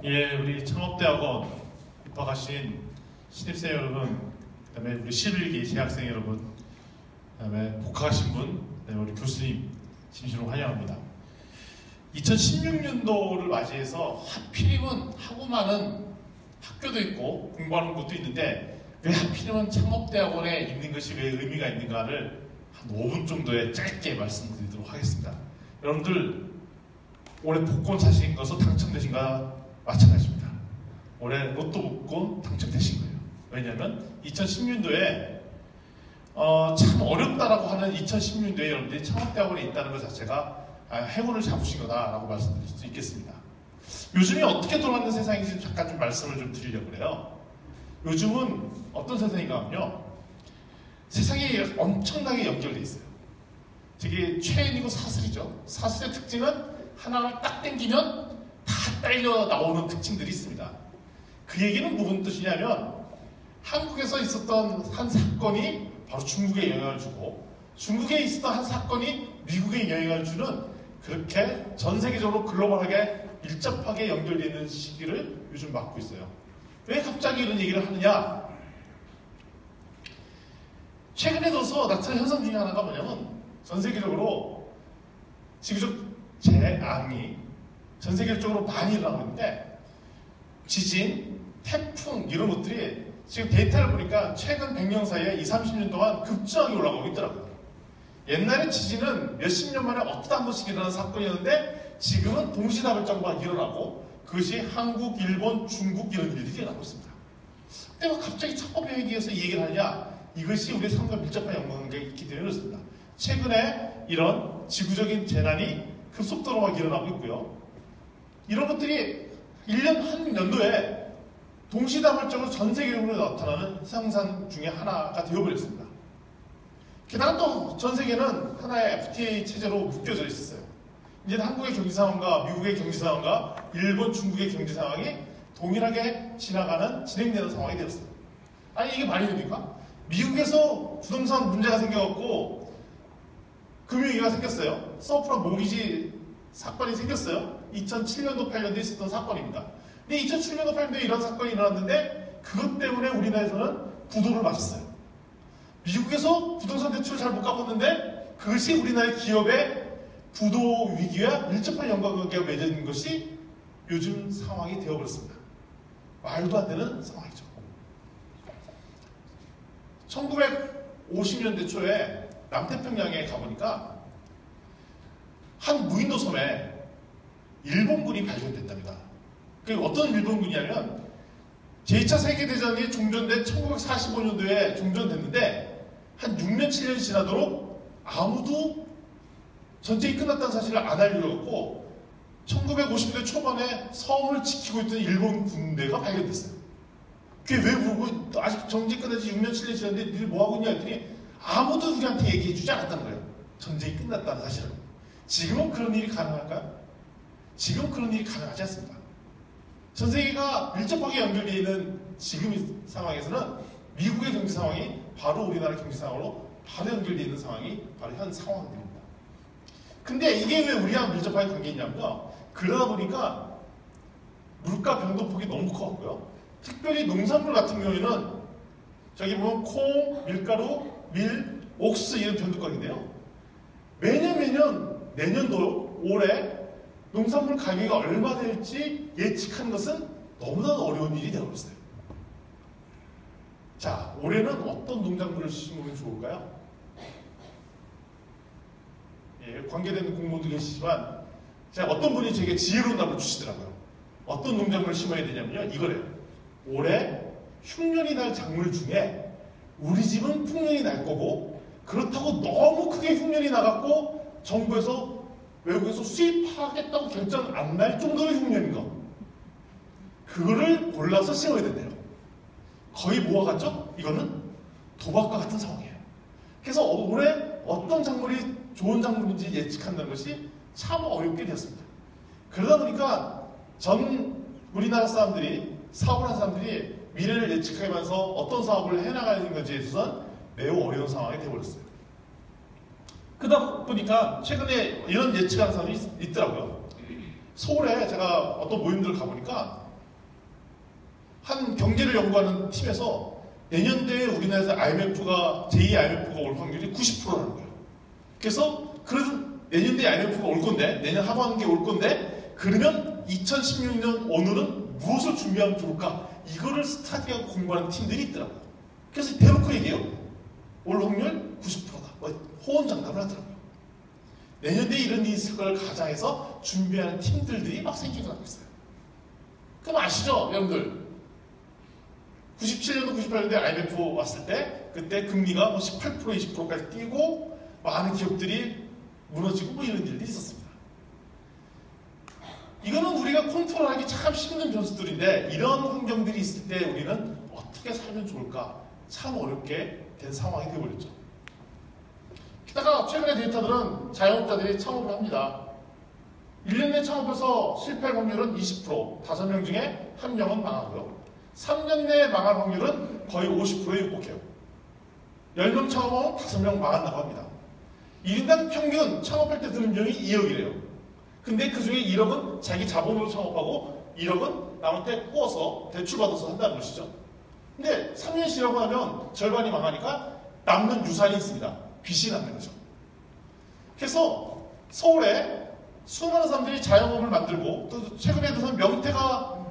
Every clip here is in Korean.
예, 우리 창업대학원 입학하신 신입생 여러분, 그다음에 우리 11기 재학생 여러분, 그다음에 복학하신 분, 그다음에 우리 교수님 진심으로 환영합니다. 2016년도를 맞이해서 하필이면 하고 많은 학교도 있고 공부하는 곳도 있는데 왜 하필이면 창업대학원에 있는 것이 왜 의미가 있는가를 한 5분 정도에 짧게 말씀드리도록 하겠습니다. 여러분들 올해 복권 사신 것으로 당첨되신가 마찬가지입니다. 올해 로또 복권 당첨되신 거예요. 왜냐하면 2010년도에 참 어렵다라고 하는 2010년도에 여러분들이 창업대학원에 있다는 것 자체가 행운을 잡으신 거다라고 말씀드릴 수 있겠습니다. 요즘이 어떻게 돌아가는 세상인지 잠깐 좀 말씀을 좀 드리려고 그래요. 요즘은 어떤 세상인가 하면요, 세상이 엄청나게 연결되어 있어요. 되게 최근이고 사슬이죠. 사슬의 특징은 하나를 딱 당기면 다 딸려 나오는 특징들이 있습니다. 그 얘기는 무슨 뜻이냐면 한국에서 있었던 한 사건이 바로 중국에 영향을 주고 중국에 있었던 한 사건이 미국에 영향을 주는, 그렇게 전 세계적으로 글로벌하게 밀접하게 연결되는 시기를 요즘 맞고 있어요. 왜 갑자기 이런 얘기를 하느냐? 최근에 들어서 나타난 현상 중에 하나가 뭐냐면 전 세계적으로 지구적 재앙이 전 세계적으로 많이 일어나고 있는데 지진, 태풍 이런 것들이 지금 데이터를 보니까 최근 100년 사이에 20, 30년 동안 급증하게 올라가고 있더라고요. 옛날에 지진은 몇십 년 만에 어쩌다 한 번씩 일어나는 사건이었는데 지금은 동시다발적으로 일어나고 그것이 한국, 일본, 중국 이런 일들이 일어나고 있습니다. 근데 왜 갑자기 창업회의에서 이 얘기를 하냐? 이것이 우리 삶과 밀접한 연관관계가 있기 때문에 그렇습니다. 최근에 이런 지구적인 재난이 급속도로 막 일어나고 있고요. 이런 것들이 1년 한 연도에 동시다발적으로 전 세계적으로 나타나는 현상 중에 하나가 되어버렸습니다. 게다가 또 전 세계는 하나의 FTA 체제로 묶여져 있었어요. 이제 한국의 경제 상황과 미국의 경제 상황과 일본, 중국의 경제 상황이 동일하게 진행되는 상황이 되었어요. 아니 이게 말이 됩니까? 미국에서 부동산 문제가 생겨갖고 금융위기가 생겼어요. 서프라 모기지 사건이 생겼어요. 2007년도, 8년도에 있었던 사건입니다. 근데 2007년도, 8년도에 이런 사건이 일어났는데 그것 때문에 우리나라에서는 부도를 맞았어요. 미국에서 부동산 대출을 잘 못 갚았는데 그것이 우리나라의 기업의 부도 위기와 밀접한 연관관계가 맺어진 것이 요즘 상황이 되어버렸습니다. 말도 안 되는 상황이죠. 1950년대 초에 남태평양에 가보니까 한 무인도 섬에 일본군이 발견됐답니다. 그 어떤 일본군이냐면 제2차 세계대전이 종전된 1945년도에 종전됐는데 한 6년, 7년이 지나도록 아무도 전쟁이 끝났다는 사실을 안 알려갖고 1950년대 초반에 섬을 지키고 있던 일본 군대가 발견됐어요. 그게 왜 그러고 아직 전쟁이 끝난 지 6년, 7년 지났는데 니들 뭐하고 있냐 했더니 아무도 우리한테 얘기해주지 않았다는 거예요. 전쟁이 끝났다는 사실을. 지금은 그런 일이 가능할까요? 지금 그런 일이 가능하지 않습니다. 전 세계가 밀접하게 연결되어 있는 지금 이 상황에서는 미국의 경제 상황이 바로 우리나라 경제 상황으로 바로 연결되어 있는 상황이 바로 현 상황입니다. 근데 이게 왜 우리랑 밀접하게 관계 있냐면요. 그러다 보니까 물가 변동폭이 너무 커갖고요. 특별히 농산물 같은 경우에는 저기 보면 콩, 밀가루, 밀, 옥수 이런 변동가인데요. 매년 내년도 올해 농산물 가격이 얼마 될지 예측하는 것은 너무나 어려운 일이 되어버렸어요. 자, 올해는 어떤 농작물을 심으면 좋을까요? 예, 관계되는 공무원도 계시지만 제가 어떤 분이 제게 지혜로운 답을 주시더라고요. 어떤 농작물을 심어야 되냐면요, 이거래요. 올해 흉년이 날 작물 중에 우리 집은 풍년이 날 거고, 그렇다고 너무 크게 흉년이 나갖고 정부에서 외국에서 수입하겠다고 결정 안 날 정도의 흉년인 거, 그거를 골라서 심어야 된대요. 거의 뭐와 같죠? 이거는 도박과 같은 상황이에요. 그래서 올해 어떤 작물이 좋은 작물인지 예측한다는 것이 참 어렵게 되었습니다. 그러다 보니까 전 우리나라 사람들이, 사업을 하는 사람들이 미래를 예측하면서 어떤 사업을 해나가는 것에 있어서는 매우 어려운 상황이 되어버렸어요. 그러다 보니까 최근에 이런 예측하는 사람이 있더라고요. 서울에 제가 어떤 모임들을 가보니까 한 경제를 연구하는 팀에서 내년도에 우리나라에서 제2 IMF가 올 확률이 90%라는 거예요. 그래서 내년도에 IMF가 올 건데, 내년 하반기에 올 건데, 그러면 2016년 오늘은 무엇을 준비하면 좋을까? 이거를 스타디하고 공부하는 팀들이 있더라고요. 그래서 대놓고 얘기해요. 올 확률 90%다. 호언장담을 하더라고요. 내년도에 이런 일이 있을 걸 가정해서 준비하는 팀들이 막 생겨나고 있어요. 그럼 아시죠? 여러분들. 97년도, 98년도에 IMF 왔을 때 그때 금리가 18%, 20%까지 뛰고 많은 기업들이 무너지고 이런 일들이 있었습니다. 이거는 우리가 컨트롤하기 참 힘든 변수들인데 이런 환경들이 있을 때 우리는 어떻게 살면 좋을까? 참 어렵게 된 상황이 되어버렸죠. 게다가 최근의 데이터들은 자영업자들이 창업을 합니다. 1년 내 창업해서 실패할 확률은 20%, 5명 중에 1명은 망하고요. 3년 내에 망할 확률은 거의 50%에 육박해요. 10명 창업하면 5명 망한다고 합니다. 1인당 평균 창업할 때 드는 비용이 2억이래요. 근데 그 중에 1억은 자기 자본으로 창업하고 1억은 남한테 꼬아서 대출받아서 한다는 것이죠. 근데 3년 쉬라고 하면 절반이 망하니까 남는 유산이 있습니다. 빚이 남는 거죠. 그래서 서울에 수많은 사람들이 자영업을 만들고 또 최근에 들어선 명태가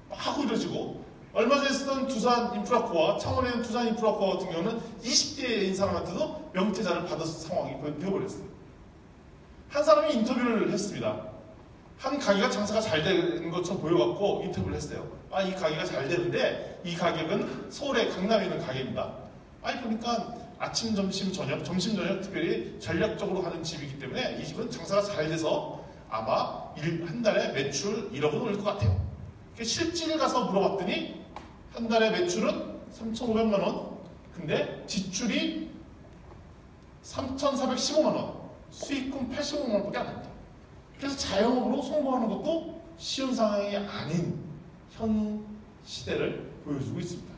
막 이루어지고 얼마 전에 쓰던 두산 인프라코어, 창원에 있는 두산 인프라코어 같은 경우는 20대인 사람한테도 명태자를 받았을 상황이 되어버렸어요. 한 사람이 인터뷰를 했습니다. 한 가게가 장사가 잘 되는 것처럼 보여갖고 인터뷰를 했어요. 이 가게가 잘 되는데 이 가격은 서울의 강남에 있는 가게입니다. 보니까 아침, 점심, 저녁 특별히 전략적으로 하는 집이기 때문에 이 집은 장사가 잘 돼서 아마 한 달에 매출 1억은 올 것 같아요. 실질 가서 물어봤더니 한 달에 매출은 3,500만 원, 근데 지출이 3,415만 원, 수익금 85만 원밖에 안 됩니다. 그래서 자영업으로 성공하는 것도 쉬운 상황이 아닌 현 시대를 보여주고 있습니다.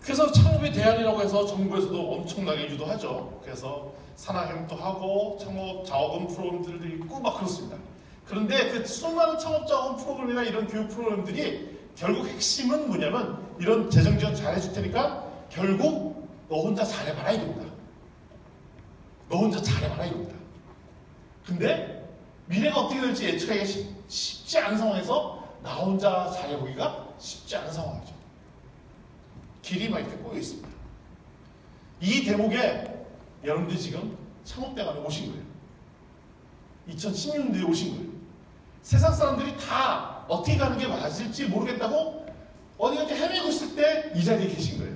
그래서 창업의 대안이라고 해서 정부에서도 엄청나게 유도하죠. 그래서 산학협도 하고 창업 자원금 프로그램들도 있고 막 그렇습니다. 그런데 그 수많은 창업 자원 프로그램이나 이런 교육 프로그램들이 결국 핵심은 뭐냐면 이런 재정 지원 잘해줄 테니까 결국 너 혼자 잘해봐라 이겁니다. 너 혼자 잘해봐라 이겁니다. 근데 미래가 어떻게 될지 예측하기가 쉽지 않은 상황에서 나 혼자 잘해보기가 쉽지 않은 상황이죠. 길이 막 이렇게 꼬여 있습니다. 이 대목에 여러분들이 지금 창업대관에 오신 거예요. 2016년도에 오신 거예요. 세상 사람들이 다 어떻게 가는 게 맞을지 모르겠다고 어디 이렇게 헤매고 있을 때 이 자리에 계신 거예요.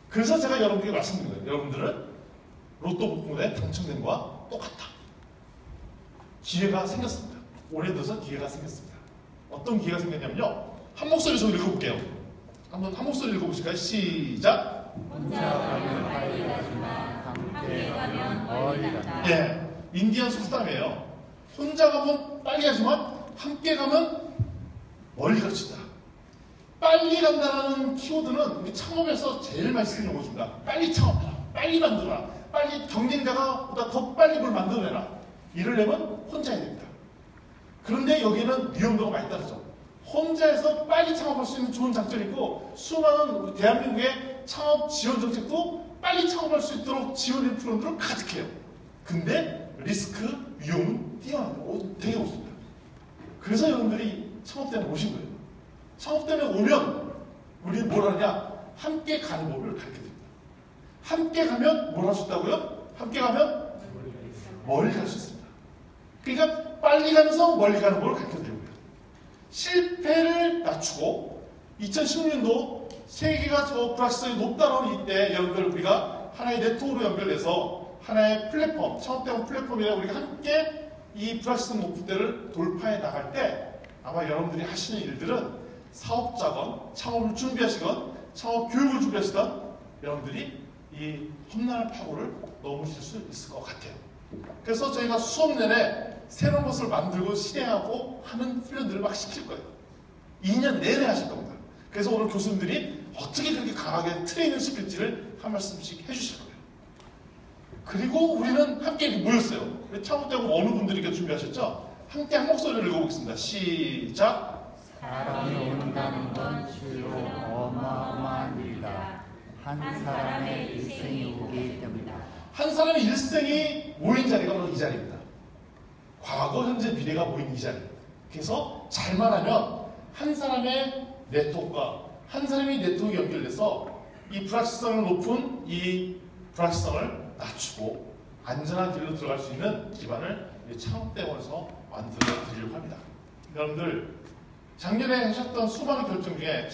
그래서 제가 여러분들에게 말씀드린 거예요. 여러분들은 로또 복권에 당첨된 거와 똑같다. 기회가 생겼습니다. 올해 들어서 기회가 생겼습니다. 어떤 기회가 생겼냐면요. 한 목소리에서 읽어볼게요. 한번 한 목소리 읽어보실까요? 시작! 혼자 가면 빨리 가지만 함께 가면 멀리 간다. 예, 인디언 속담이에요. 혼자 가면 빨리 가지만 함께 가면 멀리 가진다. 빨리 간다는 키워드는 우리 창업에서 제일 많이 쓰는 용어입니다. 빨리 창업해라. 빨리 만들어라. 빨리 경쟁자가 보다 더 빨리 뭘 만들어내라. 이러려면 혼자 해야 됩니다. 그런데 여기는 위험도가 많이 따르죠. 혼자서 빨리 창업할 수 있는 좋은 장점이 있고 수많은 우리 대한민국의 창업 지원 정책도 빨리 창업할 수 있도록 지원하는 프로그램들은 가득해요. 근데 리스크, 위험은 뛰어납니다. 되게 없습니다. 그래서 여러분들이 창업대회에 오신 거예요. 창업대회에 오면 우리 뭘 하냐? 함께 가는 법을 가르쳐드립니다. 함께 가면 뭘 할 수 있다고요? 함께 가면 멀리 갈 수 있습니다. 그러니까 빨리 가면서 멀리 가는 법을 가르쳐드리고요. 실패를 낮추고 2016년도 세계가 저 불확실성이 높다는 이때 여러분들 우리가 하나의 네트워크로 연결돼서 하나의 플랫폼, 창업대원 플랫폼이라 우리가 함께 이 불확실성 높은 때를 돌파해 나갈 때 아마 여러분들이 하시는 일들은 사업자건 창업을 준비하시건 창업 교육을 준비하시던 여러분들이 이 험난한 파고를 넘으실 수 있을 것 같아요. 그래서 저희가 수업 내내 새로운 것을 만들고 실행하고 하는 훈련들을 막 시킬 거예요. 2년 내내 하실 겁니다. 그래서 오늘 교수님들이 어떻게 그렇게 강하게 트레이닝 시킬지를 한 말씀씩 해주실 거예요. 그리고 우리는 함께 모였어요. 창업대원 어느 분들이 준비하셨죠? 함께 한 목소리를 읽어보겠습니다. 시작! 사람이 온다는 건 실로 어마어마한 일이다. 한 사람의 일생이 오기 때문이다. 한 사람의 일생이 모인 자리가 바로 이 자리입니다. 과거, 현재, 미래가 모인 이 자리. 그래서 잘만 하면 한 사람의 네트워크가 한 사람의 네트워크가 연결돼서 이 불확실성을 높은 이 불확실성을 낮추고 안전한 길로 들어갈 수 있는 기반을 창업대원에서 만들어 드리려고 합니다. 여러분들 작년에 하셨던 수많은 결정 중에